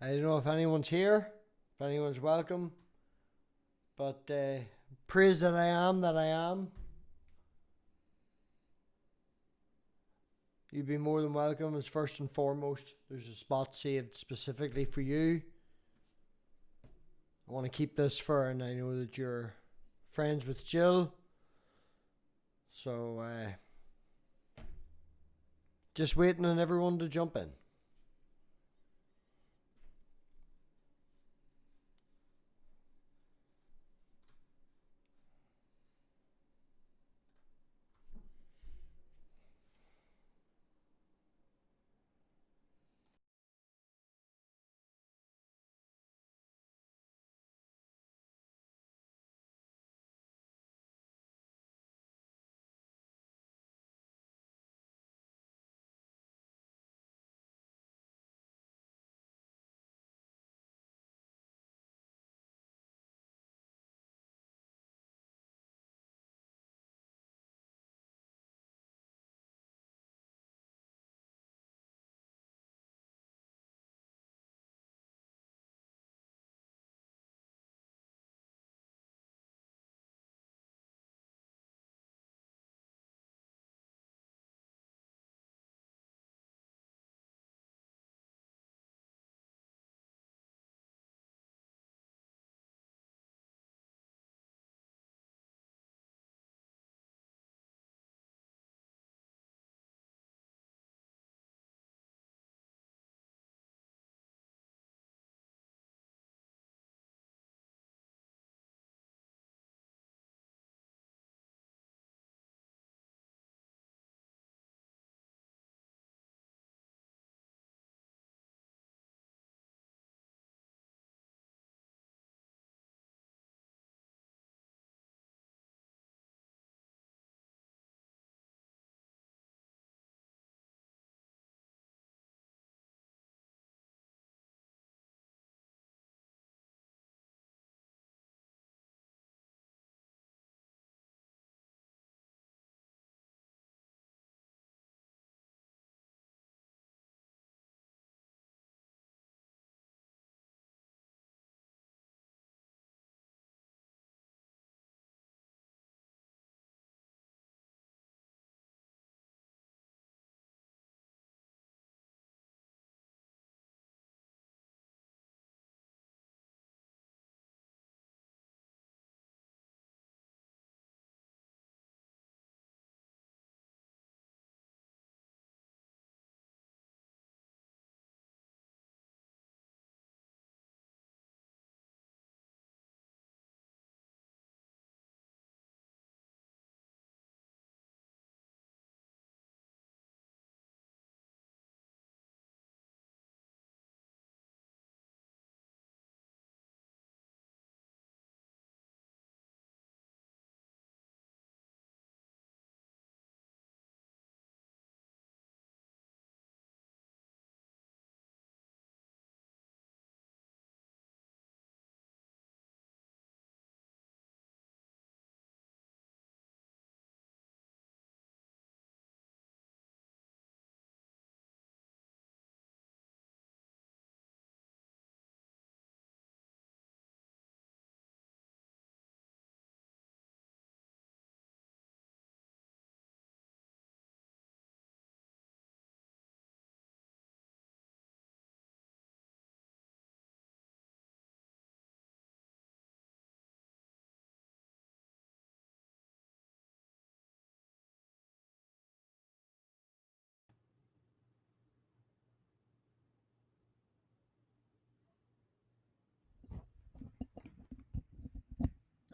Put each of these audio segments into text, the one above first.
I don't know if anyone's here, if anyone's welcome, but praise that I am that I am. You'd be more than welcome. As first and foremost, there's a spot saved specifically for you. I want to keep this for, and I know that you're friends with Jill, so just waiting on everyone to jump in.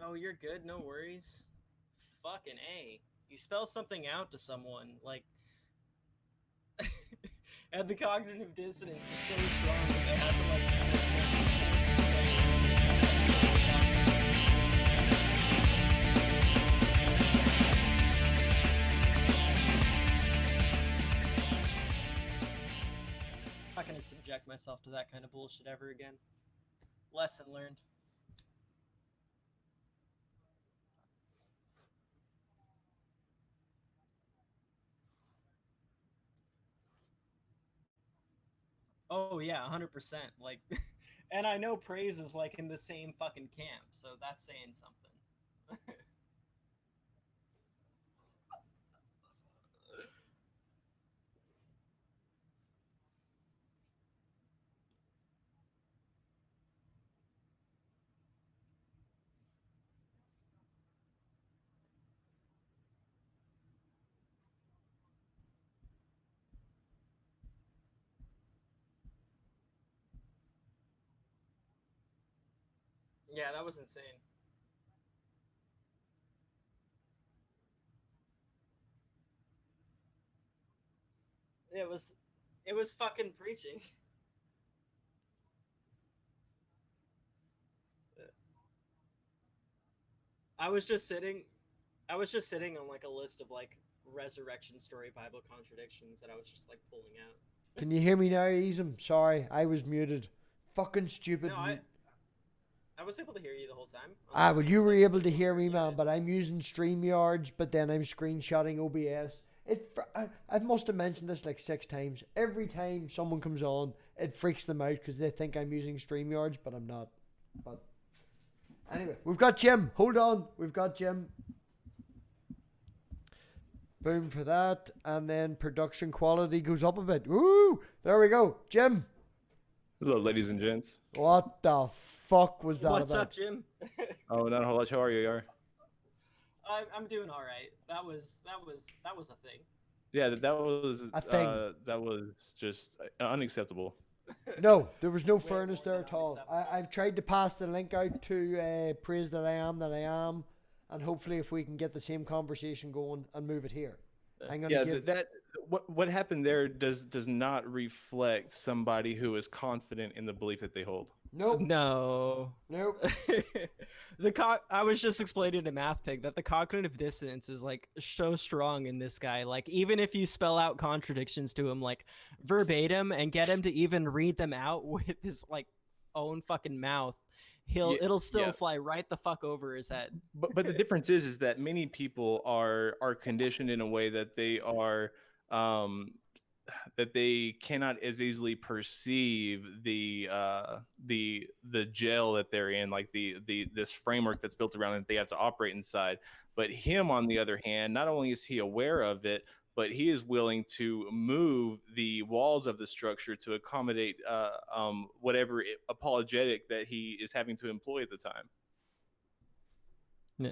Oh, you're good. No worries. Fucking A. You spell something out to someone, like. And the cognitive dissonance is so strong that they have to, I'm not gonna subject myself to that kind of bullshit ever again. Lesson learned. Oh yeah, 100%. Like, and I know Praise is like in the same fucking camp, so that's saying something. Yeah, that was insane. It was, it was fucking preaching. I was just sitting, I was just sitting on like a list of like resurrection story Bible contradictions that I was just like pulling out. Can you hear me now, Easem? Sorry, I was muted. Fucking No, stupid. I was able to hear you the whole time. Ah, Unless well, it you was were like able to you hear were me, man, muted. but I'm using StreamYards, but then I'm screenshotting OBS. I must have mentioned this like 6 times. Every time someone comes on, it freaks them out because they think I'm using StreamYards, but I'm not. But anyway, we've got Jim. Hold on. We've got Jim. Boom for that. And then production quality goes up a bit. Woo! There we go. Jim. Hello, ladies and gents. What the fuck was that What's about? up, Jim? Oh, not a whole lot. How are you, Yar? I'm doing all right. That was a thing. Yeah, that was just unacceptable. No, there was no Way fairness more there than at all. unacceptable. I've tried to pass the link out to Praise That I Am, and hopefully if we can get the same conversation going and move it here. I'm gonna Yeah, give. what happened there does not reflect somebody who is confident in the belief that they hold. Nope. No. Nope. I was just explaining to MathPig that the cognitive dissonance is like so strong in this guy. Like even if you spell out contradictions to him like verbatim and get him to even read them out with his like own fucking mouth, it'll still yeah. fly right the fuck over his head. But the difference is that many people are conditioned in a way that they are that they cannot as easily perceive the jail that they're in, like the this framework that's built around that they have to operate inside. But him, on the other hand, not only is he aware of it, but he is willing to move the walls of the structure to accommodate whatever apologetic that he is having to employ at the time. Yeah.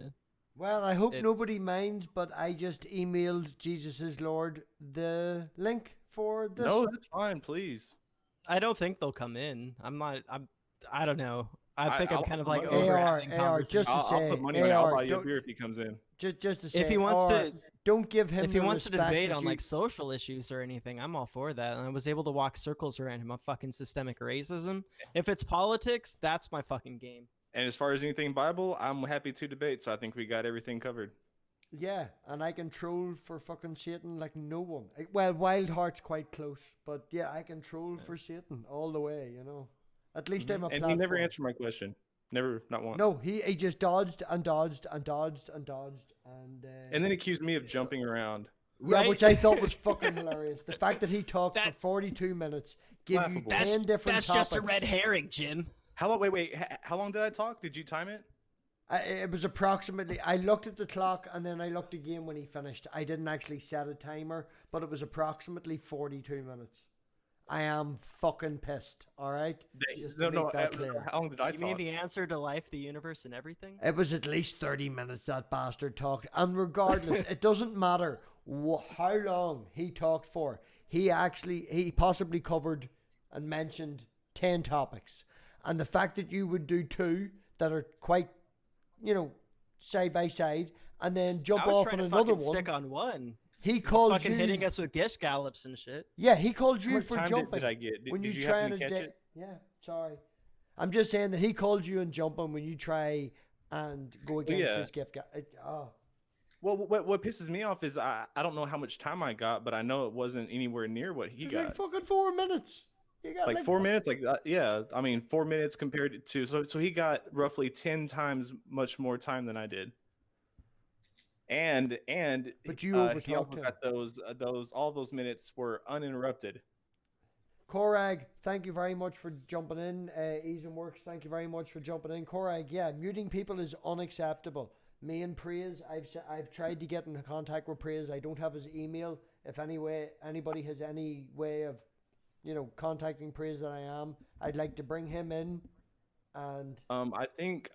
Well, I hope nobody It's- minds, but I just emailed Jesus is Lord the link for this. No, that's fine, please. I don't think they'll come in. I don't know. I think I'm I'll kind of put like money over on it. having AR, just to conversations. I'll put say, money on it. I'll AR, buy you a don't- beer if he comes in. just to say, If he wants to don't give him if he the wants to respect debate that on you- like social issues or anything, I'm all for that. And I was able to walk circles around him on fucking systemic racism. If it's politics, that's my fucking game. And as far as anything Bible, I'm happy to debate. So I think we got everything covered. Yeah, and I can troll for fucking Satan like no one. Well, Wild Heart's quite close, but yeah, I can troll for Satan all the way. You know, at least I'm a And platform. he never answered my question. Never, not once. No, he just dodged and dodged and dodged and dodged and. And then accused me of jumping around. Yeah, Right? which I thought was fucking hilarious. The fact that he talked for That- 42 minutes, give you laughable. 10 different That's topics. just a red herring, Jim. How long? Wait. How long did I talk? Did you time it? It was approximately. I looked at the clock and then I looked again when he finished. I didn't actually set a timer, but it was approximately 42 minutes. I am fucking pissed. All right, just to make that clear. How long did I You mean talk? the answer to life, the universe, and everything? It was at least 30 minutes that bastard talked. And regardless, it doesn't matter how long he talked for. He possibly covered and mentioned 10 topics. And the fact that you would do two that are quite, side by side, and then jump I was off trying on to another fucking one. stick on one. He He's called fucking you. hitting us with gish gallops and shit. Yeah, he called How you much for time jumping. did I get? Did when you you happen try to and catch it? yeah, sorry. I'm just saying that he called you and jumping when you try and go against yeah. his gift guy. Well, what pisses me off is I don't know how much time I got, but I know it wasn't anywhere near what he It's got. like fucking 4 minutes. You got Like 4 minutes, yeah. I mean, 4 minutes compared to so he got roughly 10 times much more time than I did. And But you he overtalked also him. got those all those minutes were uninterrupted. Korag, thank you very much for jumping in. Eason Works, thank you very much for jumping in. Korag, yeah, muting people is unacceptable. Me and Praise, I've tried to get in contact with Praise. I don't have his email. If anybody has any way of, contacting Praise that I'd like to bring him in. And I think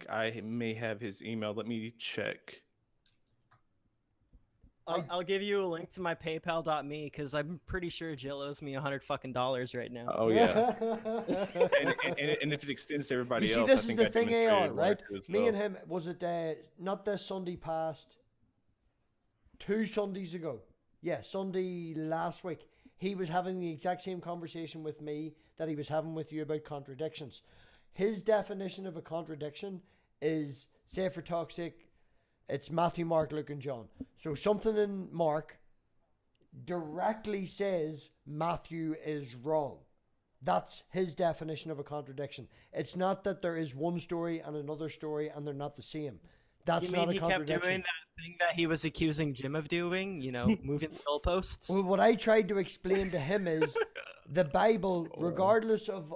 I may have his email. Let me check. I'll give you a link to my PayPal.me because I'm pretty sure Jill owes me $100 right now. Oh yeah. and if it extends to everybody you see, else, this I is think the I thing, demonstrated AR, one or right? two as Me well. and him, was it not this Sunday past, 2 Sundays ago? Yeah, Sunday last week. He was having the exact same conversation with me that he was having with you about contradictions. His definition of a contradiction is, say for talk's sake, it's Matthew, Mark, Luke, and John. So something in Mark directly says Matthew is wrong. That's his definition of a contradiction. It's not that there is one story and another story and they're not the same. That's You not mean a he kept contradiction. doing that thing that he was accusing Jim of doing? Moving the goalposts? Well, what I tried to explain to him is the Bible, regardless of,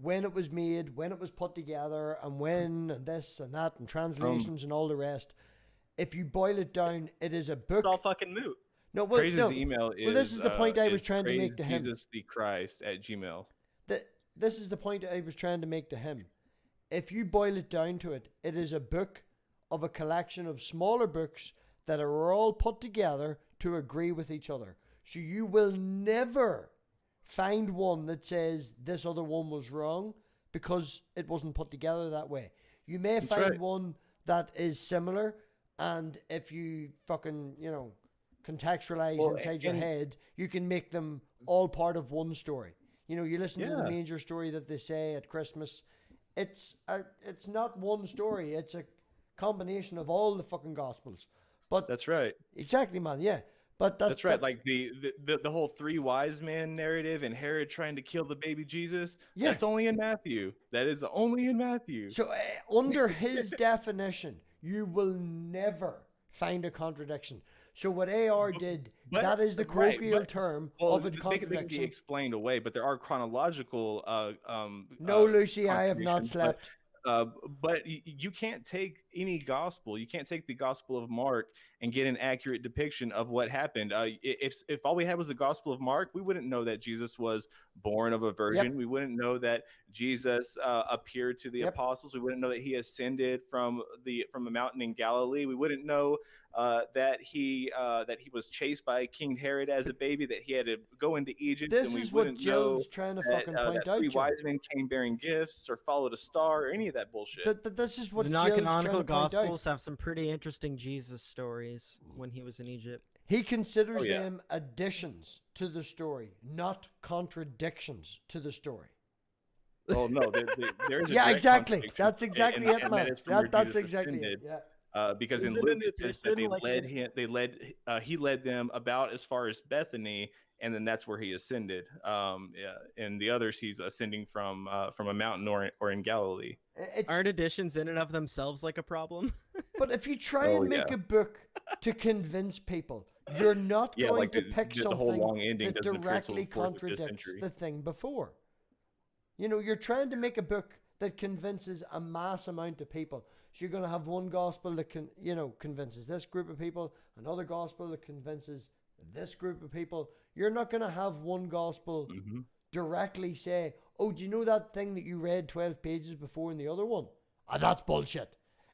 when it was made, when it was put together, and when, and this and that, and translations and all the rest, if you boil it down, it is a book. It's all fucking moot. No, well, Praise's email is. well, this is the point I was trying to make to him. Jesus the Christ @gmail. This is the point I was trying to make to him. If you boil it down to it, it is a book of a collection of smaller books that are all put together to agree with each other. So you will never find one that says this other one was wrong because it wasn't put together that way. You may That's find right. one that is similar, and if you fucking, contextualize inside your head, you can make them all part of one story. You listen to the Yeah. manger story that they say at Christmas. It's not one story. It's a combination of all the fucking gospels. But That's right. exactly, man. Yeah. But That's right. Like the whole 3 wise men narrative and Herod trying to kill the baby Jesus. Yeah. That's only in Matthew. That is only in Matthew. So under his definition, you will never find a contradiction. So what AR did, that is the right, colloquial but- term Well, of a they can be contradiction. explained away, but there are chronological. No, Lucy, I have not contradictions, slept. But you can't take any gospel. You can't take the Gospel of Mark and get an accurate depiction of what happened. If all we had was the Gospel of Mark, we wouldn't know that Jesus was born of a virgin. Yep. We wouldn't know that Jesus appeared to the Yep. apostles. We wouldn't know that he ascended from a mountain in Galilee. We wouldn't know that he was chased by King Herod as a baby. That he had to go into Egypt. This and we is what wouldn't know Jill's trying to that, fucking point that out, 3 Jill. wise men came bearing gifts or followed a star or any of that bullshit. This is what The Jill's trying to non-canonical point out. gospels have some pretty interesting Jesus stories when he was in Egypt. He considers Oh, yeah. them additions to the story, not contradictions to the story. Oh no, there is a Yeah, direct exactly. contradiction, That's exactly and it, that man. is from where That's Jesus exactly it. ascended. Yeah. Because Is in it Luke an it says that addition, he led them about as far as Bethany, and then that's where he ascended. And the others he's ascending from a mountain or in Galilee. Aren't additions in and of themselves like a problem? But if you try Oh, and make yeah. a book to convince people, you're not Yeah, going like to the pick whole something long ending that doesn't appear till the directly 4th or 5th contradicts century. the thing before. You're trying to make a book that convinces a mass amount of people. So you're going to have one gospel that convinces this group of people, another gospel that convinces this group of people. You're not going to have one gospel Mm-hmm. directly say, "Oh, do you know that thing that you read 12 pages before in the other one? Ah, that's bullshit."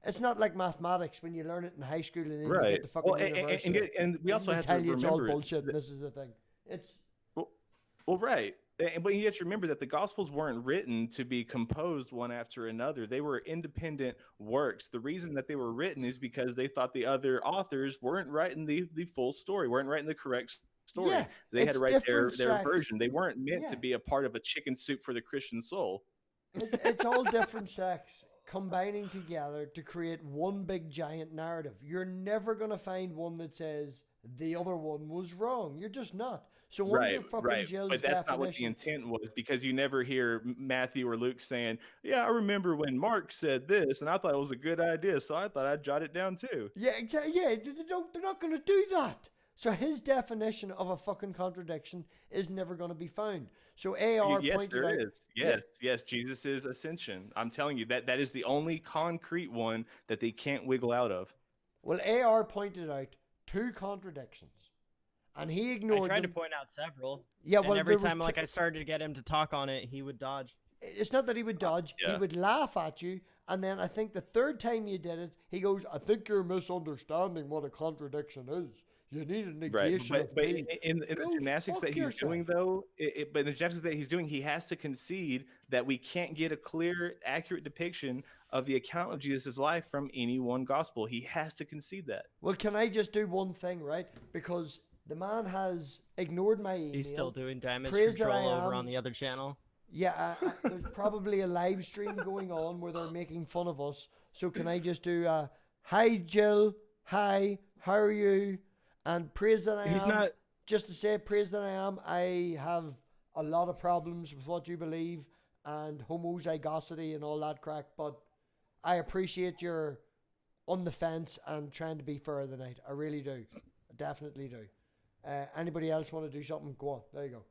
It's not like mathematics when you learn it in high school and then you Right. get the fucking Well, university. and we also They have to tell you it's all remember bullshit. And this is the thing. It's Well, right. But you have to remember that the Gospels weren't written to be composed one after another. They were independent works. The reason that they were written is because they thought the other authors weren't writing the full story, weren't writing the correct story. Yeah, They had it's to write their different sects. version. They weren't meant Yeah. to be a part of a chicken soup for the Christian soul. it's all different sects combining together to create one big giant narrative. You're never going to find one that says the other one was wrong. You're just not. So under fucking Jill's But that's not what the definition, intent was, because you never hear Matthew or Luke saying, "Yeah, I remember when Mark said this, and I thought it was a good idea, so I thought I'd jot it down too." yeah, exactly. Yeah, they're not going to do that. So his definition of a fucking contradiction is never going to be found. So AR Yes, pointed there out, is. Yes, Jesus' ascension. I'm telling you that is the only concrete one that they can't wiggle out of. well, AR pointed out two contradictions, and he I ignored tried to them. point out several. Yeah, And well, every there was time like I started to get him to talk on it, he would dodge. it's not that he would dodge, he yeah. would laugh at you, and then I think the third time you did it, he goes, I think you're misunderstanding what a contradiction is. You need a Right, negation but of but being. in the Go gymnastics fuck that he's yourself. doing though, but in the gymnastics that he's doing, he has to concede that we can't get a clear, accurate depiction of the account of Jesus' life from any one gospel. He has to concede that. Well, can I just do one thing, right? Because the man has ignored my email. He's still doing damage Praise that control I over am. on the other channel. Yeah, there's probably a live stream going on where they're making fun of us. So can I just do hi Jill, hi, how are you? And praise that I am. He's not. Just to say praise that I am. I have a lot of problems with what you believe and homozygosity and all that crack, but I appreciate your on the fence and trying to be fair tonight. I really do. I definitely do. Anybody else want to do something? Go on. There you go.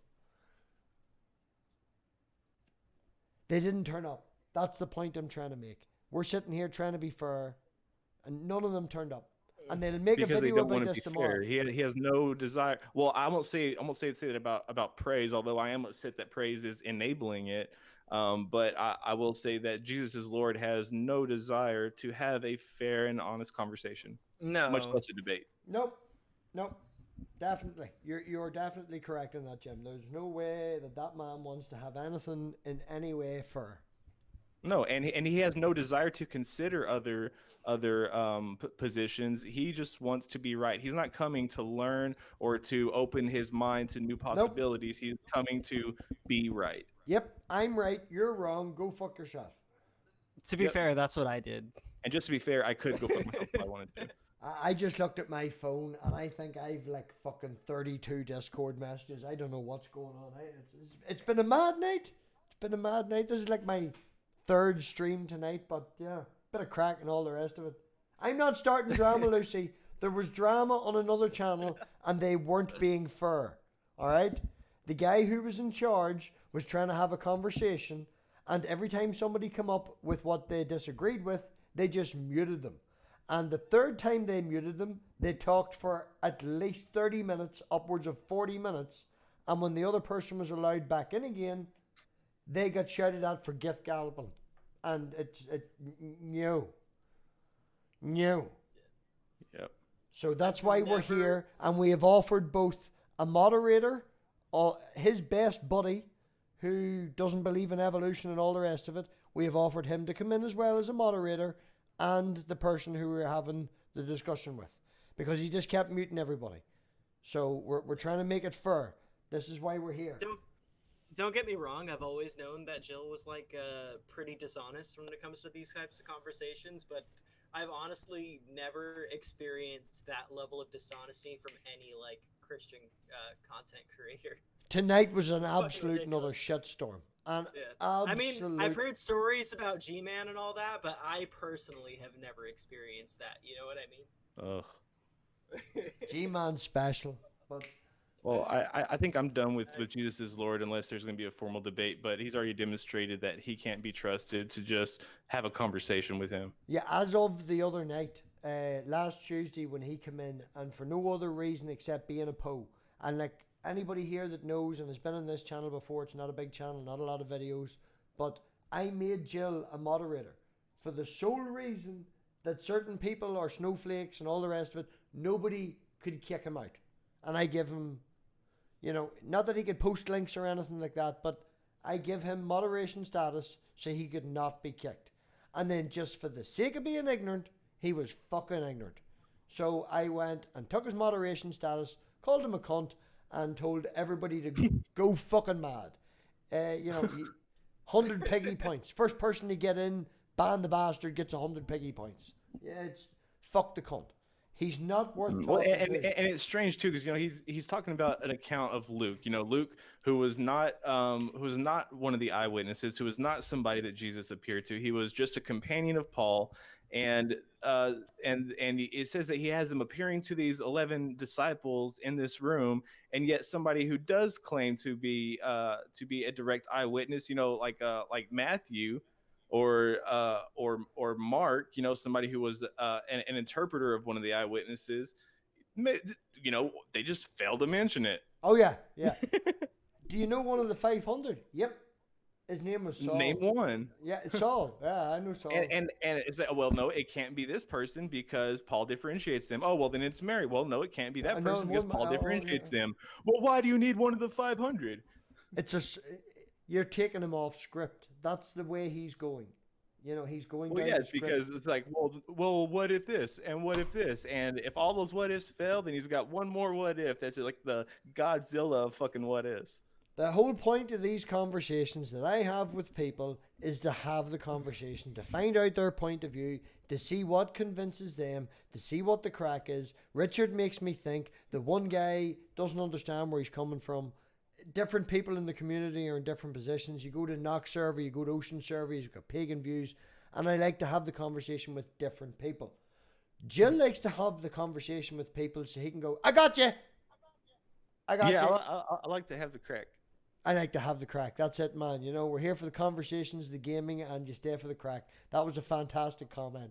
They didn't turn up. That's the point I'm trying to make. We're sitting here trying to be fair, and none of them turned up. And they'll make Because a they video don't about want to this be tomorrow. fair. He has no desire. Well, I won't say that about praise, although I am upset that praise is enabling it. But I will say that Jesus is Lord has no desire to have a fair and honest conversation, No. much less a debate. Nope. Definitely. You're definitely correct in that, Jim. There's no way that man wants to have anything in any way fair. No, and he has no desire to consider other positions. He just wants to be right. He's not coming to learn or to open his mind to new possibilities. He's coming to be right. Yep, I'm right. You're wrong. Go fuck yourself. To be fair, that's what I did. And just to be fair, I could go fuck myself if I wanted to. I just looked at my phone and I think I've like fucking 32 Discord messages. I don't know what's going on. It's been a mad night. It's been a mad night. This is like my third stream tonight, but yeah, bit of crack and all the rest of it. I'm not starting drama, Lucy. There was drama on another channel and they weren't being fair. All right? The guy who was in charge was trying to have a conversation, and every time somebody come up with what they disagreed with, they just muted them. And the third time they muted them, they talked for at least 30 minutes, upwards of 40 minutes. And when the other person was allowed back in again, they got shouted at for gift galloping. And no. Yep. So that's why we're here. And we have offered both a moderator, his best buddy, who doesn't believe in evolution and all the rest of it. We have offered him to come in as well as a moderator, and the person who we're having the discussion with, because he just kept muting everybody. So we're trying to make it fair. This is why we're here. Don't get me wrong. I've always known that Jill was like pretty dishonest when it comes to these types of conversations, but I've honestly never experienced that level of dishonesty from any like Christian content creator. Tonight was an It's fucking absolute another ridiculous. shitstorm. And Yeah. absolute... I mean, I've heard stories about G-Man and all that, but I personally have never experienced that. You know what I mean? Ugh. G-Man special. But Well, I think I'm done with Jesus is Lord unless there's going to be a formal debate, but he's already demonstrated that he can't be trusted to just have a conversation with him. yeah, as of the other night, last Tuesday when he came in, and for no other reason except being a Poe, and like anybody here that knows and has been on this channel before, it's not a big channel, not a lot of videos, but I made Jill a moderator for the sole reason that certain people are snowflakes and all the rest of it, nobody could kick him out. And I give him, you know, not that he could post links or anything like that, but I give him moderation status so he could not be kicked. And then just for the sake of being ignorant, he was fucking ignorant. So I went and took his moderation status, called him a cunt, and told everybody to go fucking mad. 100 piggy points. First person to get in, ban the bastard, gets 100 piggy points. Yeah, it's fuck the cunt. He's not worth talking Well, and to. it's strange too because he's talking about an account of Luke. Luke, who was not one of the eyewitnesses, who was not somebody that Jesus appeared to. He was just a companion of Paul, and it says that he has them appearing to these 11 disciples in this room, and yet somebody who does claim to be a direct eyewitness, like Matthew or Mark, somebody who was an interpreter of one of the eyewitnesses, they just failed to mention it. Oh yeah, yeah. Do you know one of the 500? Yep. His name was Saul. Name one. Yeah, Saul. Yeah, I know Saul. And it's like, well, no, it can't be this person because Paul differentiates them. Oh, well, then it's Mary. Well, no, it can't be that person because Paul differentiates them. Well, why do you need one of the 500? You're taking him off script. That's the way he's going. He's going. Well, yes, because it's like, well, what if this and what if this, and if all those what ifs fail, then he's got one more what if. That's like the Godzilla of fucking what ifs. The whole point of these conversations that I have with people is to have the conversation, to find out their point of view, to see what convinces them, to see what the crack is. Richard makes me think the one guy doesn't understand where he's coming from. Different people in the community are in different positions. You go to Knox server, you go to Ocean server, you've got pagan views, and I like to have the conversation with different people. Jill likes to have the conversation with people so he can go, I got you. Yeah, I like to have the crack. I like to have the crack. That's it, man. We're here for the conversations, the gaming, and you stay for the crack. That was a fantastic comment.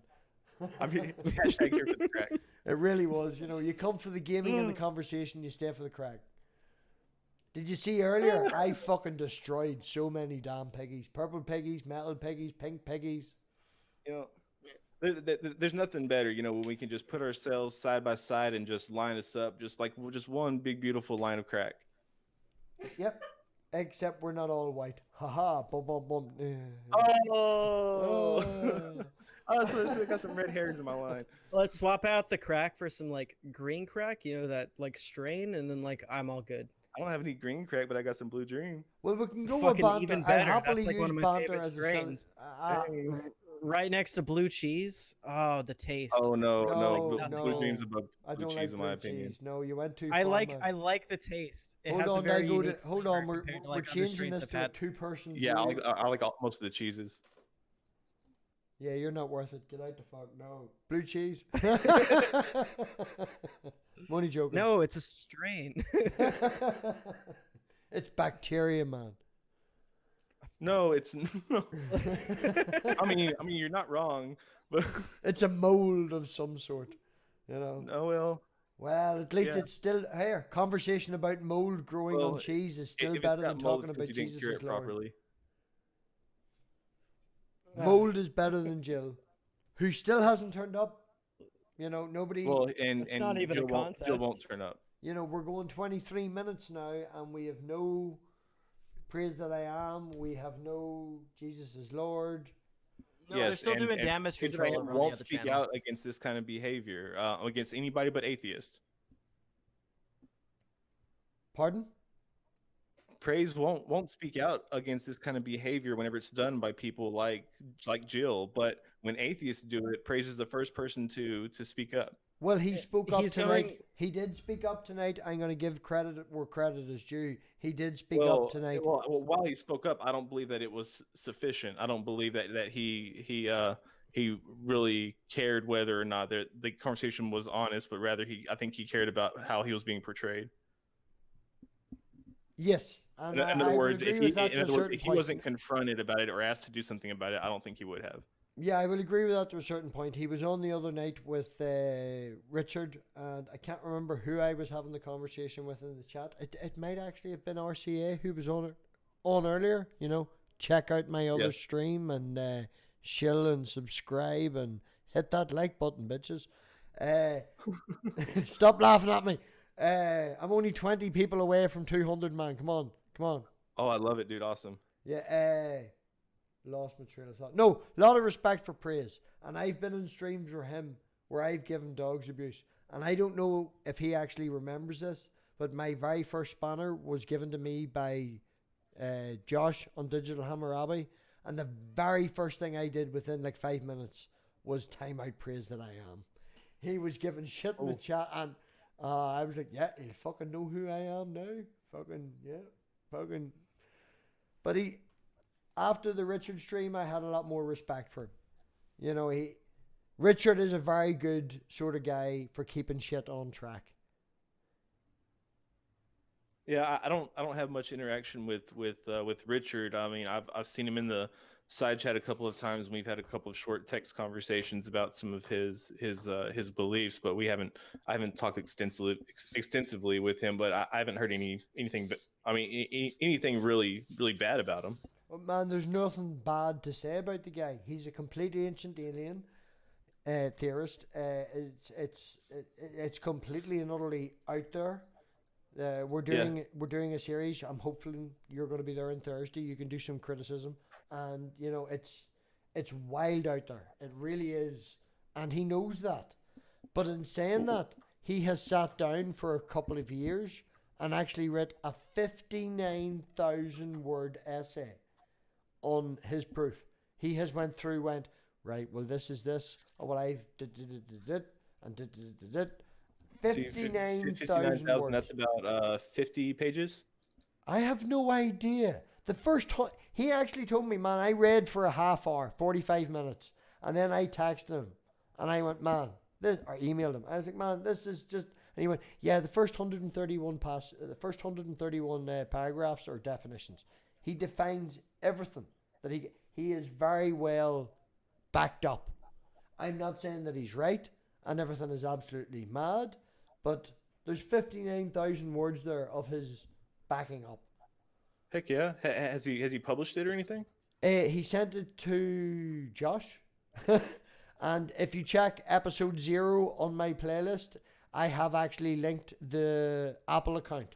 I mean, hashtag here for the crack. It really was. You come for the gaming and the conversation, you stay for the crack. Did you see earlier? I fucking destroyed so many damn piggies. Purple piggies, metal piggies, pink piggies. There's nothing better, when we can just put ourselves side by side and just line us up, just one big beautiful line of crack. Yep. Except we're not all white. Haha. Bum bum bum. Oh. So I got some red hairs in my line. Let's swap out the crack for some green crack, that strain, and then I'm all good. I don't have any green crack, but I got some blue dream. Well, we can go Fucking with banter. even better. I happily That's use one of my banter favorite as strains. Right next to blue cheese. Oh, the taste. Oh no, No, blue dream's above I blue don't cheese like in my blue opinion. cheese. No, you went too far. I like the taste. It Hold has on, a very unique hold flavor on. We're compared to, we're other changing strains this I've to a had. two-person. Yeah, I like most of the cheeses. Yeah, you're not worth it. Get out the fuck. No. Blue cheese. Money joking. No, it's a strain. It's bacteria, man. No, it's no. I mean, you're not wrong, but It's a mold of some sort. no, Well, at least Yeah. it's still here. Conversation about mold growing on cheese is still if better it's than got mold, talking it's 'cause about you didn't Jesus cure is it Lord. properly. Mold is better than Jill, who still hasn't turned up. Nobody. Well, and It's not even a Jill won't contest. turn up. We're going 23 minutes now, and we have no praise that I am. We have no Jesus is Lord. No, they're still doing damage Praise control That I over on the won't other speak channel. out against this kind of behavior, against anybody but atheist. Pardon? Praise won't speak out against this kind of behavior whenever it's done by people like Jill, but when atheists do it, Praise is the first person to speak up. Well, he spoke up He's tonight. going- He did speak up tonight. I'm going to give credit where credit is due. He did speak up tonight. Well, while he spoke up, I don't believe that it was sufficient. I don't believe that he really cared whether or not the conversation was honest, but rather I think he cared about how he was being portrayed. Yes. And In I other would words, agree if with that to a certain if he point. wasn't confronted about it or asked to do something about it, I don't think he would have. Yeah, I will agree with that to a certain point. He was on the other night with Richard, and I can't remember who I was having the conversation with in the chat. It might actually have been RCA who was on earlier. Check out my other stream and shill and subscribe and hit that like button, bitches. Stop laughing at me. I'm only 20 people away from 200, man. Come on. Oh, I love it, dude. Awesome. Yeah, lost my train of thought. No, a lot of respect for Praise. And I've been in streams for him where I've given dogs abuse. And I don't know if he actually remembers this, but my very first spanner was given to me by Josh on Digital Hammurabi. And the very first thing I did within 5 minutes was time out Praise that I am. He was giving shit in the chat, and I was like, yeah, he'll fucking know who I am now. Fucking. But after the Richard stream, I had a lot more respect for him. Richard is a very good sort of guy for keeping shit on track. Yeah, I don't have much interaction with Richard. I mean, I've seen him in the side chat a couple of times, and we've had a couple of short text conversations about some of his beliefs, but I haven't talked extensively with him, but I haven't heard anything but I mean anything really bad about him. But man, there's nothing bad to say about the guy. He's a complete ancient alien theorist. It's completely and utterly out there. We're doing a series. I'm hoping you're going to be there on Thursday. You can do some criticism, and you know it's wild out there. It really is, and he knows that. But in saying that, he has sat down for a couple of years and actually wrote a 59,000 word essay on his proof. He has went right. Well, this is this. Oh, well, I've did and did. 59,000 words. That's about 50 pages. I have no idea. He actually told me, man, I read for a half hour, 45 minutes, and then I texted him, and I went, man, or emailed him. I was like, man, this is just. And he went, yeah, the first 131 paragraphs are definitions. He defines everything that he is very well backed up. I'm not saying that he's right and everything is absolutely mad, but there's 59,000 words there of his backing up. Heck yeah! Has he published it or anything? He sent it to Josh, and if you check episode 0 on my playlist, I have actually linked the Apple account.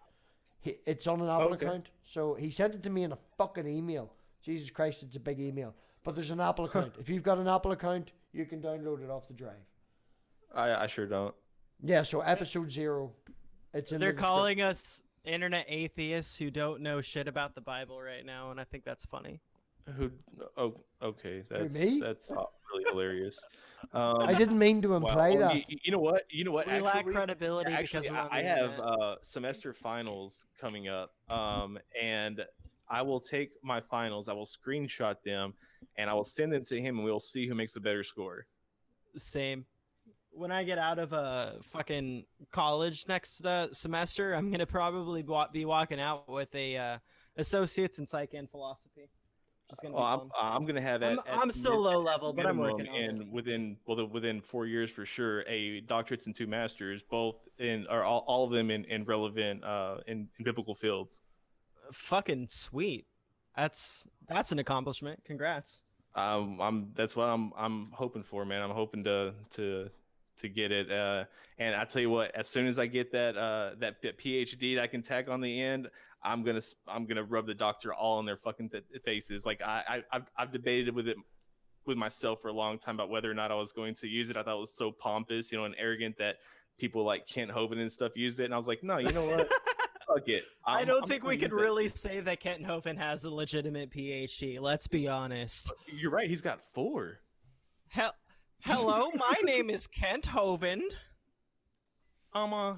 It's on an Apple account, so he sent it to me in a fucking email. Jesus Christ, it's a big email. But there's an Apple account. If you've got an Apple account, you can download it off the drive. I sure don't. Yeah, so episode 0. They're calling us internet atheists who don't know shit about the Bible right now, and I think that's funny. Oh, okay. That's really hilarious. I didn't mean to imply that. You know what? We lack credibility actually, because I have semester finals coming up, and I will take my finals, I will screenshot them, and I will send them to him, and we'll see who makes a better score. Same. When I get out of fucking college next semester, I'm gonna probably be walking out with a associates in psych and philosophy. I'm gonna have. I'm still low level, but I'm working on it. And within 4 years for sure, a doctorates and 2 masters, both all of them in relevant in biblical fields. Fucking sweet. That's an accomplishment. Congrats. That's what I'm hoping for, man. I'm hoping to get it. And I tell you what, as soon as I get that PhD that I can tack on the end, I'm gonna rub the doctor all in their fucking faces. Like I've debated with myself for a long time about whether or not I was going to use it. I thought it was so pompous, and arrogant that people like Kent Hovind and stuff used it, and I was like, no, you know what? Fuck it. I don't think we could really say that Kent Hovind has a legitimate PhD. Let's be honest. You're right. He's got 4. Hello, my name is Kent Hovind. My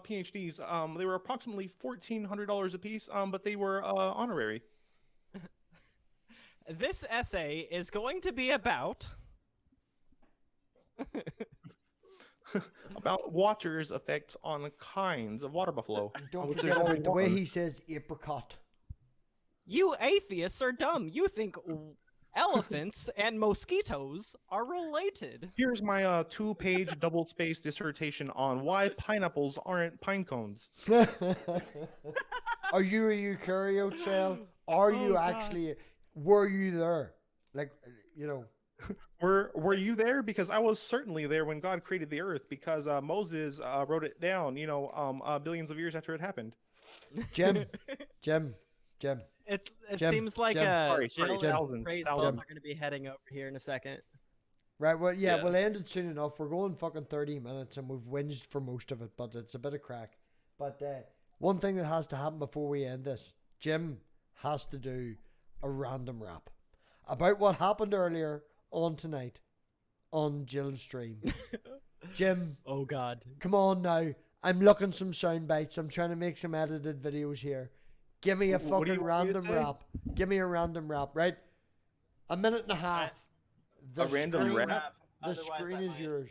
PhDs, they were approximately $1,400 a piece, but they were honorary. This essay is going to be about water's effects on kinds of water buffalo. Don't forget about the way he says apricot. You atheists are dumb. You think elephants and mosquitoes are related. Here's my 2-page double-spaced dissertation on why pineapples aren't pine cones. Are you a eukaryote cell? Are you actually? Were you there? Like, Were you there? Because I was certainly there when God created the earth. Because Moses wrote it down. Billions of years after it happened. Jim. It Jim, seems like Jill and Praise both are going to be heading over here in a second. Right, well, yeah, we'll end it soon enough. We're going fucking 30 minutes and we've whinged for most of it, but it's a bit of crack. But one thing that has to happen before we end this, Jim has to do a random rap about what happened earlier on tonight on Jill's stream. Jim. Oh, God. Come on now. I'm looking some sound bites. I'm trying to make some edited videos here. Give me a fucking random rap. Give me a random rap, right? A minute and a half. The A random screen, rap? The Otherwise, screen I is might. yours.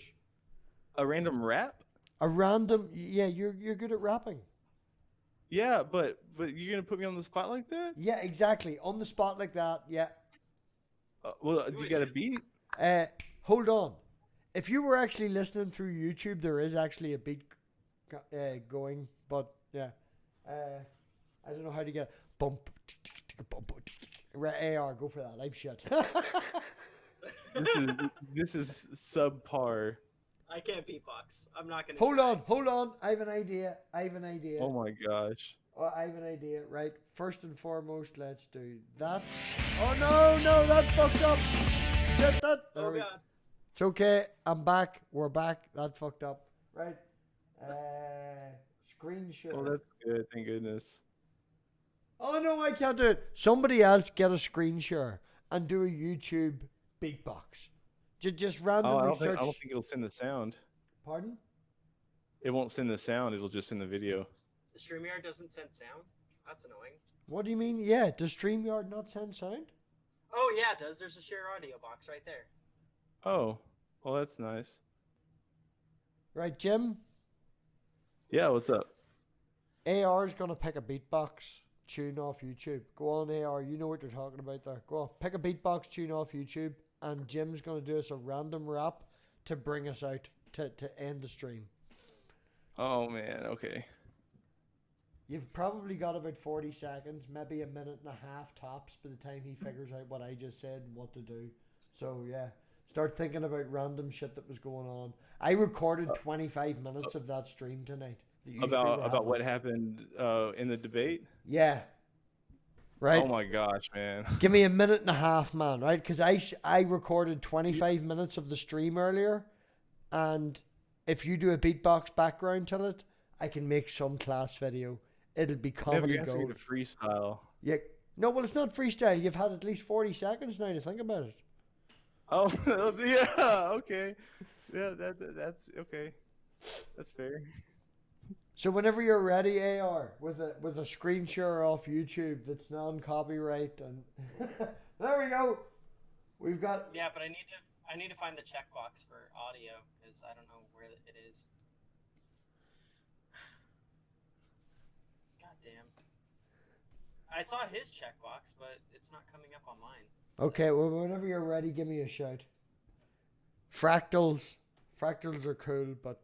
A random rap? A random. Yeah, you're good at rapping. Yeah, but you're gonna put me on the spot like that? Yeah, exactly. On the spot like that. Yeah. Well, do you got a beat? Hold on. If you were actually listening through YouTube, there is actually a beat going, but yeah. I don't know how to get bump. AR, go for that. I'm shit. This is subpar. I can't beatbox. I'm not gonna. Hold on. I have an idea. Oh my gosh. Oh, I have an idea. Right. First and foremost, let's do that. Oh no, that fucked up. Get that. There Oh we- god. It's okay. I'm back. We're back. That fucked up. Right. Screen share. Oh, that's good. Thank goodness. Oh no, I can't do it. Somebody else get a screen share and do a YouTube beatbox. Just Oh, randomly I search. don't think it'll send the sound. Pardon? It won't send the sound. It'll just send the video. The StreamYard doesn't send sound. That's annoying. What do you mean? Yeah, does StreamYard not send sound? Oh yeah, it does. There's a share audio box right there. Oh, well, that's nice. Right, Jim. Yeah, what's up? AR's gonna pick a beatbox tune off YouTube. Go on, AR. You know what you're talking about there. Go on, pick a beatbox tune off YouTube, and Jim's gonna do us a random rap to bring us out to end the stream. Oh man, okay. You've probably got about 40 seconds, maybe a minute and a half tops by the time he figures out what I just said and what to do. So yeah, start thinking about random shit that was going on. I recorded 25 minutes of that stream tonight. that you stream About haven't. what happened in the debate? Yeah. Right. Oh my gosh, man. Give me a minute and a half, man. Right? Because I recorded 25 minutes of the stream earlier, and if you do a beatbox background to it, I can make some class video. It'll be Never comedy asked me gold. to freestyle. Yeah. No, well, it's not freestyle. You've had at least 40 seconds now to think about it. Oh yeah, okay. Yeah, that's okay. That's fair. So whenever you're ready, AR, with a screen share off YouTube that's non-copyright, and there we go. We've got. Yeah, but I need to find the checkbox for audio because I don't know where it is. God damn. I saw his checkbox, but it's not coming up on mine. Okay, well, whenever you're ready, give me a shout. Fractals are cool, but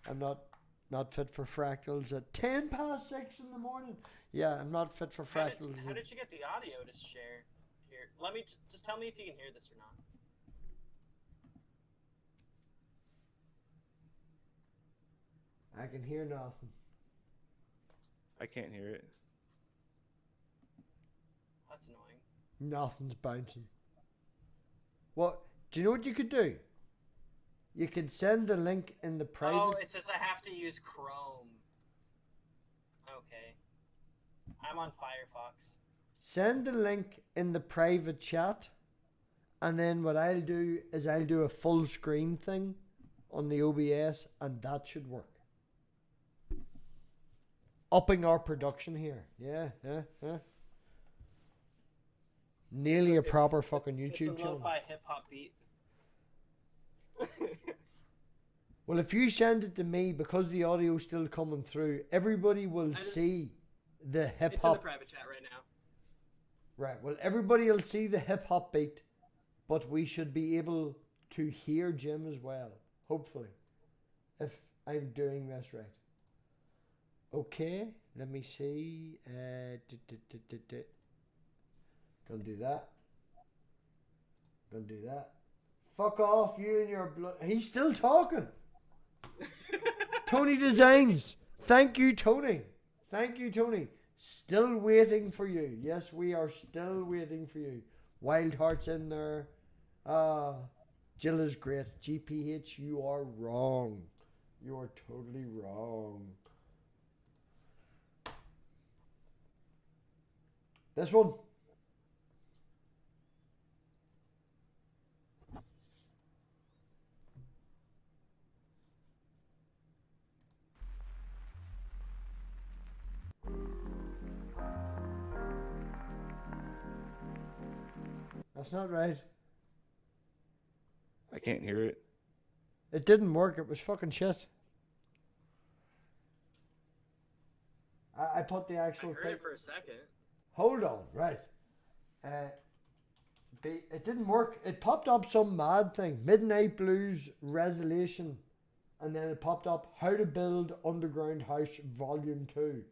I'm not fit for fractals at 6:10 in the morning. Yeah, I'm not fit for How fractals. did you get the audio to share here? Let me just tell me if you can hear this or not. I can hear nothing. I can't hear it. That's annoying. Nothing's bouncing. What? Do you know what you could do? You could send the link in the private. Oh, it says I have to use Chrome. Okay. I'm on Firefox. Send the link in the private chat, and then what I'll do is I'll do a full screen thing on the OBS, and that should work. Upping our production here. Yeah. Nearly a proper fucking YouTube it's a channel. lo-fi hip-hop beat. Well, if you send it to me, because the audio's still coming through, everybody will see the hip It's in the hop. private chat right now. Right. Well, everybody will see the hip hop beat, but we should be able to hear Jim as well. Hopefully, if I'm doing this right. Okay. Let me see. Gonna do that. Gonna do that. Fuck off, you and your blood. He's still talking. Tony Designs. Thank you, Tony. Thank you, Tony. Still waiting for you. Yes, we are still waiting for you. Wild Heart's in there. Jill is great. GPH, you are wrong. You are totally wrong. This one. That's not right. I can't hear it. It didn't work. It was fucking shit. I put the actual I heard thing. it for a second. Hold on, right. It didn't work. It popped up some mad thing. Midnight Blues Resolution. And then it popped up How to Build Underground House Volume 2.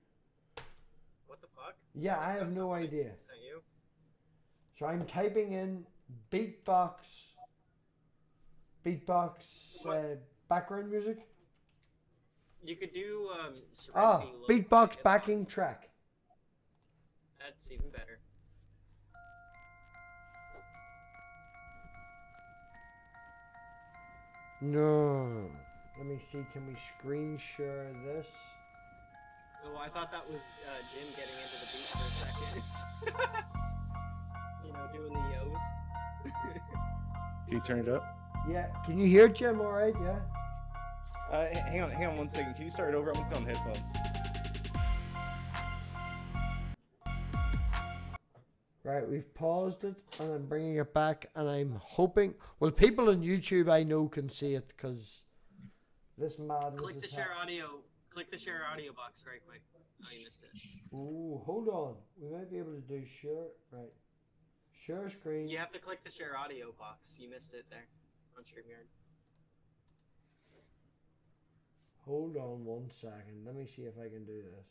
What the fuck? Yeah, I have no idea. Is that you? So I'm typing in beatbox background music. You could do Ah, Serenity Lo-Fi beatbox hip-hop. backing track. That's even better. No. Let me see. Can we screen share this? Oh, I thought that was Jim getting into the beat for a second. You know, doing the yo's. Can you turn it up? Yeah. Can you hear Jim? All right. Yeah. Hang on 1 second. Can you start it over? I'm gonna put on headphones. Right, we've paused it and I'm bringing it back and I'm hoping, well, people on YouTube I know can see it because this madness Click the is share audio. Click the share audio box right quick. Oh, you missed it. Ooh, hold on. We might be able to do share, right. Share screen. You have to click the share audio box. You missed it there on StreamYard. Hold on 1 second. Let me see if I can do this.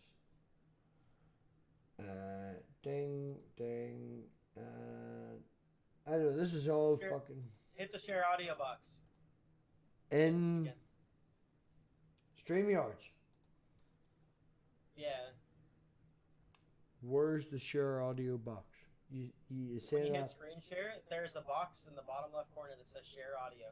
Ding, ding, I don't know, this is all Sure. fucking Hit the share audio box. in Again. StreamYard. Yeah. Where's the share audio box? You say When you hit that? screen share, there's a box in the bottom left corner that says share audio.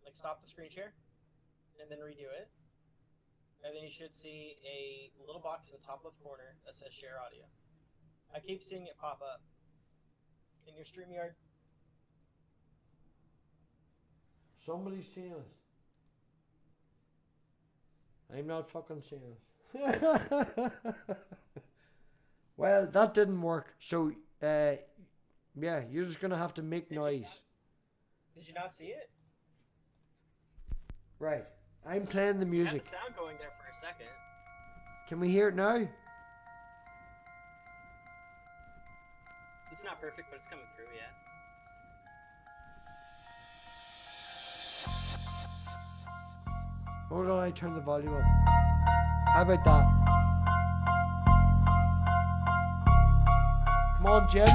Like stop the screen share and then redo it. And then you should see a little box in the top left corner that says share audio. I keep seeing it pop up in your StreamYard. Somebody's seeing us. I'm not fucking seeing us. Well, that didn't work. So, yeah, you're just gonna have to make noise. Did you not see it? Right. I'm playing the You had music. the sound going there for a second. Can we hear it now? It's not perfect, but it's coming through, yeah. Hold on, I turn the volume up. How about that? Come on, Jim.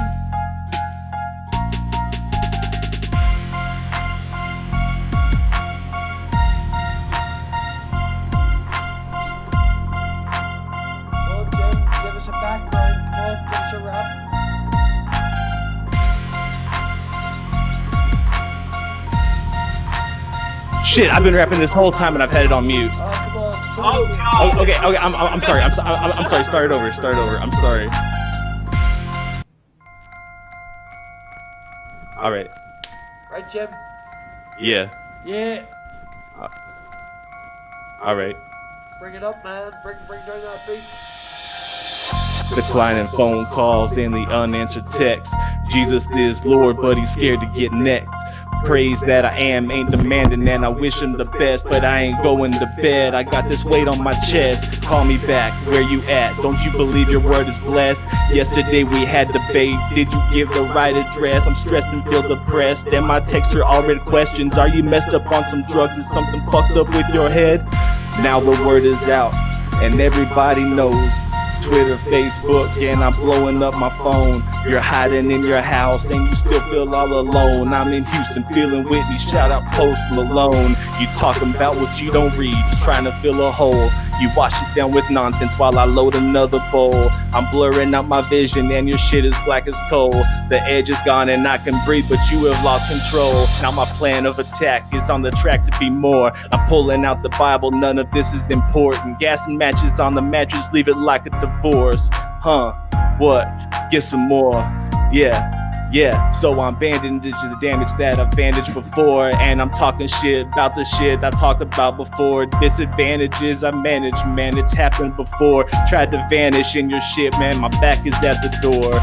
Come on, Jim. Give us a background. Come on, give us a rap. Shit, I've been rapping this whole time and I've had it on mute. Oh, come on. Oh, God. Oh, okay. I'm sorry. I'm sorry. Start it over. I'm sorry. All right. Right, Jim? Yeah. Yeah. All right. Bring it up, man. Bring down that beat. Declining phone calls and the unanswered texts. Jesus is Lord, but he's scared to get next. Praise that I am, ain't demanding, and I wish him the best, but I ain't going to bed. I got this weight on my chest. Call me back, where you at? Don't you believe your word is blessed? Yesterday we had debates. Did you give the right address? I'm stressed and feel depressed, and my texts are already questions. Are you messed up on some drugs? Is something fucked up with your head? Now the word is out, and everybody knows. Twitter, Facebook, and I'm blowing up my phone. You're hiding in your house and you still feel all alone. I'm in Houston feeling Whitney, shout out Post Malone. You talking about what you don't read, trying to fill a hole. You wash it down with nonsense while I load another bowl. I'm blurring out my vision and your shit is black as coal. The edge is gone and I can breathe, but you have lost control. Now my plan of attack is on the track to be more. I'm pulling out the Bible, none of this is important. Gas and matches on the mattress, leave it like a divorce. Huh, what? Get some more. Yeah, Yeah, so I'm bandaging the damage that I've bandaged before, and I'm talking shit about the shit I've talked about before. Disadvantages I managed, man, it's happened before. Tried to vanish in your shit, man, my back is at the door.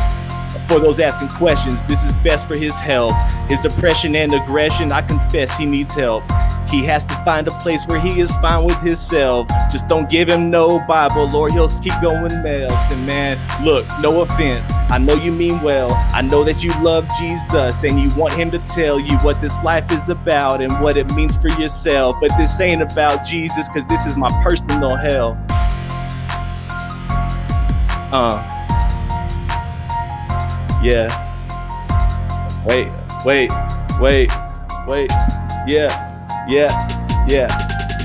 For those asking questions, this is best for his health. His depression and aggression, I confess he needs help. He has to find a place where he is fine with himself. Just don't give him no Bible or he'll keep going melt. And man, look, no offense, I know you mean well. I know that you love Jesus and you want him to tell you what this life is about and what it means for yourself. But this ain't about Jesus, cause this is my personal hell. Yeah. Wait.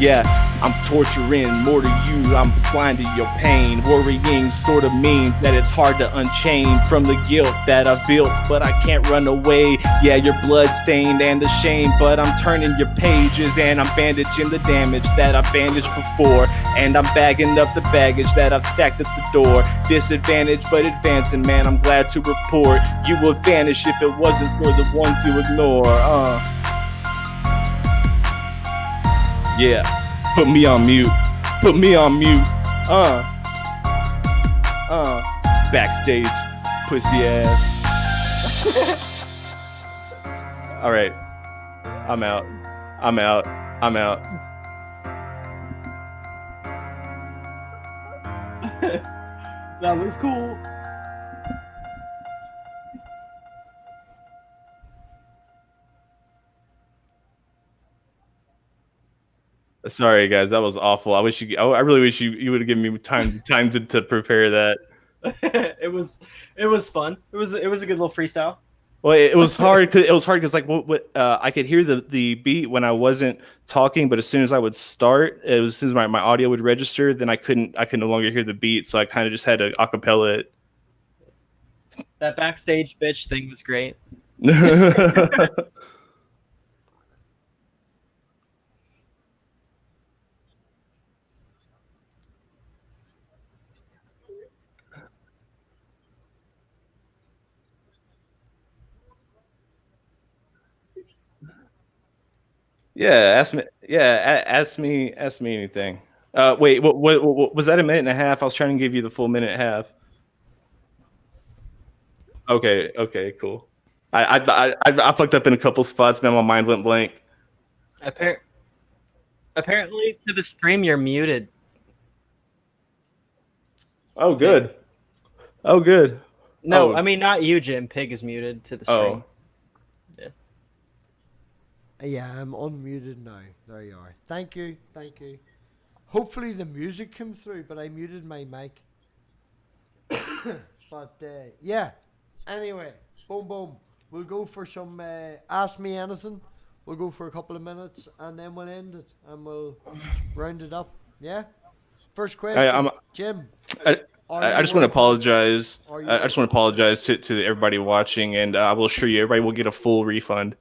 Yeah. I'm torturing more to you. I'm blind to your pain. Worrying sort of means that it's hard to unchain from the guilt that I've built, but I can't run away. Yeah, you're bloodstained and ashamed, but I'm turning your pages and I'm bandaging the damage that I bandaged before. And I'm bagging up the baggage that I've stacked at the door. Disadvantage, but advancing, man, I'm glad to report. You would vanish if it wasn't for the ones you ignore. Yeah. Put me on mute. Backstage, pussy ass. All right. I'm out. That was cool. Sorry guys, that was awful. I really wish you would have given me time to prepare that. It was fun. It was a good little freestyle. Well, it was hard because like I could hear the beat when I wasn't talking, but as soon as I would start, as soon as my audio would register, then I could no longer hear the beat, so I kind of just had to acapella it. That backstage bitch thing was great. Yeah, ask me anything. Wait, what was that, a minute and a half? I was trying to give you the full minute and a half. Okay, cool. I fucked up in a couple spots, man. My mind went blank. Apparently, to the stream, you're muted. Oh, good. Oh, good. No, Oh. I mean not you, Jim. Pig is muted to the stream. Yeah, I'm unmuted now. There you are. Thank you. Hopefully the music came through, but I muted my mic. But yeah. Anyway, boom. We'll go for some Ask Me Anything. We'll go for a couple of minutes and then we'll end it and we'll round it up. Yeah. First question, Jim. I just want to apologize. I just want to apologize to everybody watching, and I will assure you, everybody will get a full refund.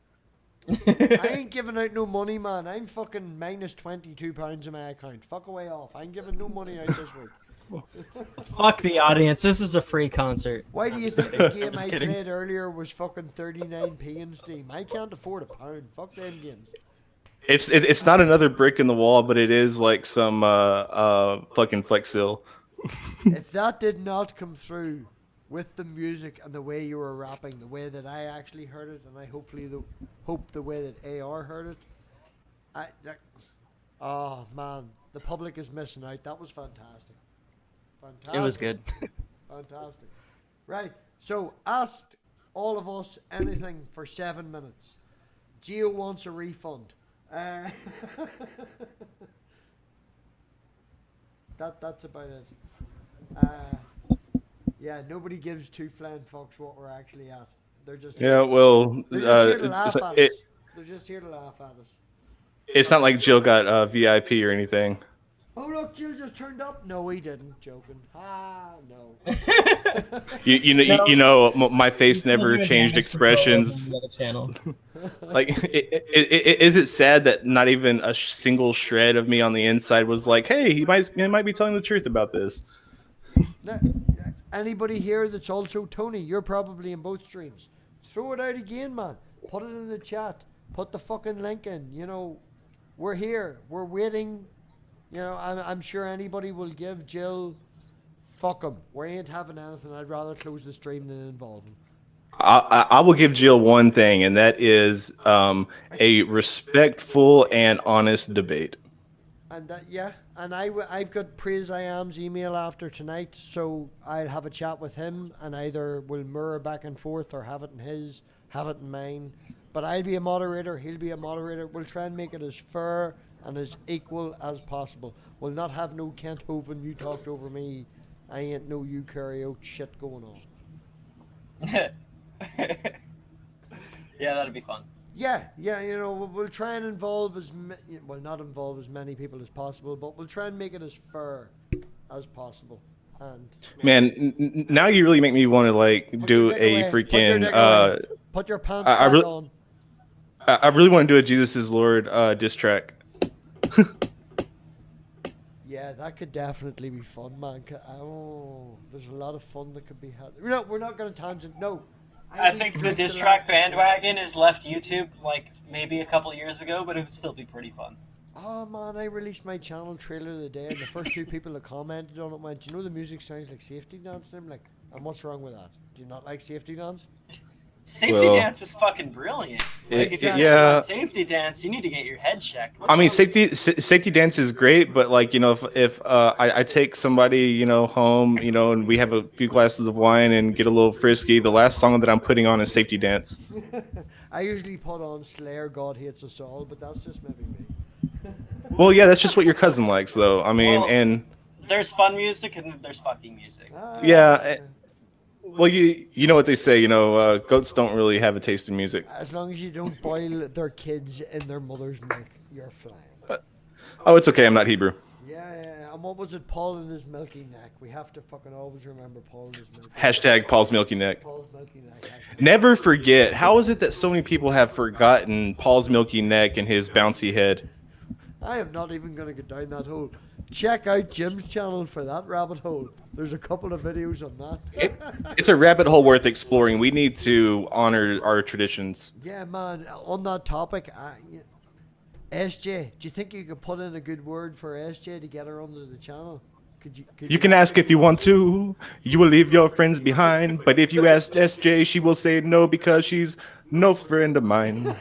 I ain't giving out no money, man. I'm fucking minus £22 in my account. Fuck away off. I ain't giving no money out this week. Fuck the audience. This is a free concert. Why do you think the game I kidding. played earlier was fucking 39p in Steam? I can't afford a pound. Fuck them games. It's not another brick in the wall, but it is like some fucking Flex Seal. If that did not come through with the music and the way you were rapping, the way that I actually heard it, and I hope the way that AR heard it, oh man, the public is missing out. That was fantastic. It was good. Fantastic. Right. So ask all of us anything for 7 minutes. Gio wants a refund. That's about it. Yeah, nobody gives two flying fucks what we're actually at. They're just Yeah, well, they're just here to laugh at us. They're just here to laugh at us. It's not like Jill got VIP or anything. Oh look, Jill just turned up. No, he didn't. Joking. No. You know, my face never changed expressions. Channel. Like, is it sad that not even a single shred of me on the inside was like, hey, he might be telling the truth about this? Anybody here that's also Tony? You're probably in both streams. throw it out again, man. Put it in the chat. Put the fucking link in. You know, we're here. We're waiting. You know, I'm sure anybody will give Jill. Fuck him. We ain't having anything. I'd rather close the stream than involve him. I will give Jill one thing, and that is a respectful and honest debate. And yeah, and I've got Praise I Am's email after tonight, so I'll have a chat with him, and either we'll mirror back and forth or have it in his, have it in mine. But I'll be a moderator, he'll be a moderator. We'll try and make it as fair and as equal as possible. We'll not have no Kent Hovind, you talked over me, I ain't no eukaryote shit going on. Yeah, that'd be fun. Yeah, you know, we'll try and involve not involve as many people as possible, but we'll try and make it as fair as possible. And man, now you really make me want to like do a freaking. Put your pants back on. I really want to do a Jesus is Lord diss track. Yeah, that could definitely be fun, man. Oh, there's a lot of fun that could be had. No, we're not going to tangent. No. I think the diss track bandwagon has left YouTube like maybe a couple years ago, but it would still be pretty fun. Oh man, I released my channel trailer of the day, and the first two people that commented on it went, "Do you know the music sounds like Safety Dance?" And I'm like, "And what's wrong with that? Do you not like Safety Dance?" Safety Dance is fucking brilliant. Like if you're on Safety Dance, you need to get your head checked. I mean, safety dance is great, but like, you know, if I take somebody, you know, home, you know, and we have a few glasses of wine and get a little frisky, the last song that I'm putting on is Safety Dance. I usually put on Slayer, God Hates Us All, but that's just maybe me. Well, yeah, that's just what your cousin likes, though. I mean, and there's fun music and there's fucking music. Yeah. Well, you know what they say, you know, goats don't really have a taste in music. As long as you don't boil their kids in their mother's milk, you're flying. Oh, it's okay. I'm not Hebrew. Yeah. And what was it? Paul and his milky neck. We have to fucking always remember Paul and his milky neck. Hashtag Paul's milky neck. Paul's milky neck. Never forget. How is it that so many people have forgotten Paul's milky neck and his bouncy head? I am not even going to get down that hole. Check out Jim's channel for that rabbit hole. There's a couple of videos on that. It's a rabbit hole worth exploring. We need to honor our traditions. Yeah, man. On that topic, SJ, do you think you could put in a good word for SJ to get her onto the channel? Could you can ask if you want to. You will leave your friends behind. But if you ask SJ, she will say no because she's no friend of mine.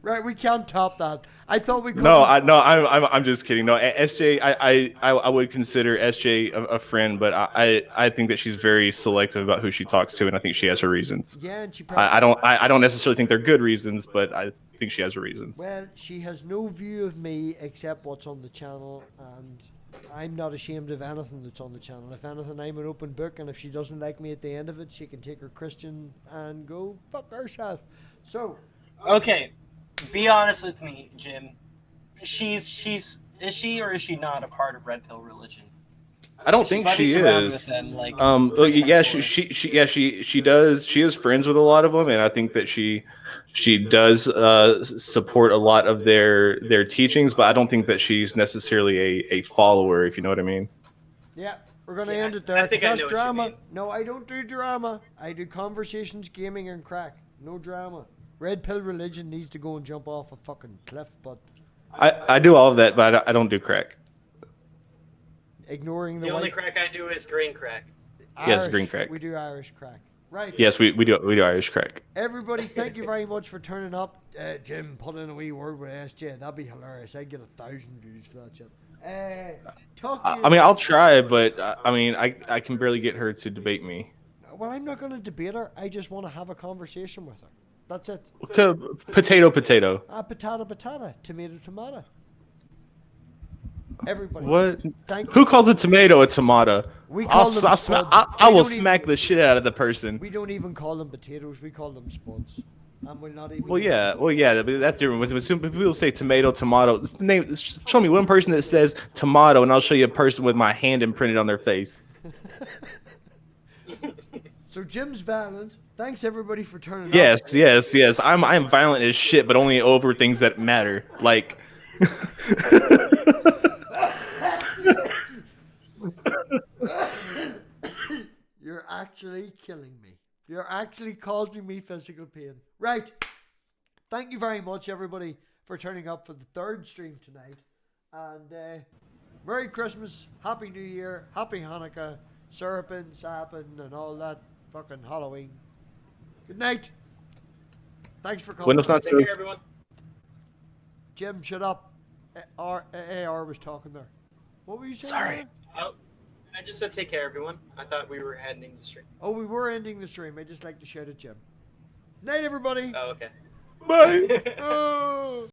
Right, we can't top that. I thought we could. I'm just kidding. No, SJ, I would consider SJ a friend, but I think that she's very selective about who she talks to, and I think she has her reasons. Yeah, and she. I don't necessarily think they're good reasons, but I think she has her reasons. Well, she has no view of me except what's on the channel, and I'm not ashamed of anything that's on the channel. If anything, I'm an open book, and if she doesn't like me at the end of it, she can take her Christian and go fuck herself. So. Okay. Be honest with me, Jim. Is she or is she not a part of Red Pill religion? I don't think she is. Them, like, she does. She is friends with a lot of them, and I think that she does support a lot of their teachings. But I don't think that she's necessarily a follower, if you know what I mean. Yeah, we're gonna end it there. I think I know drama. What you mean. No, I don't do drama. I do conversations, gaming, and crack. No drama. Red Pill religion needs to go and jump off a fucking cliff, but I do all of that, but I don't do crack. Ignoring the only crack I do is green crack. Yes, green crack. We do Irish crack. Right. Yes, we do Irish crack. Everybody, thank you very much for turning up. Jim, put in a wee word with SJ. That'd be hilarious. I'd get 1,000 views for that shit. I mean, I'll try, but I mean, I can barely get her to debate me. Well, I'm not going to debate her. I just want to have a conversation with her. That's it. Potato. Patata. Tomato. Everybody. What? Thank you. Who calls a tomato a tomato? We call them spuds. I will smack the shit out of the person. We don't even call them potatoes. We call them spuds. And we're not even. Well, yeah, but that's different. When people say tomato, show me one person that says tomato, and I'll show you a person with my hand imprinted on their face. So Jim's violent. Thanks everybody for turning up. Yes. I'm violent as shit, but only over things that matter. Like You're actually killing me. You're actually causing me physical pain. Right. Thank you very much, everybody, for turning up for the third stream tonight. And Merry Christmas, Happy New Year, Happy Hanukkah, Syrupin, Sappin, and all that fucking Halloween. Good night. Thanks for calling. Buenos noches. Take care, everyone. Jim, shut up. AR was talking there. What were you saying? Sorry. Aaron? Oh, I just said take care, everyone. I thought we were ending the stream. Oh, we were ending the stream. I just like to shout at Jim. Night, everybody. Oh, okay. Bye. Oh.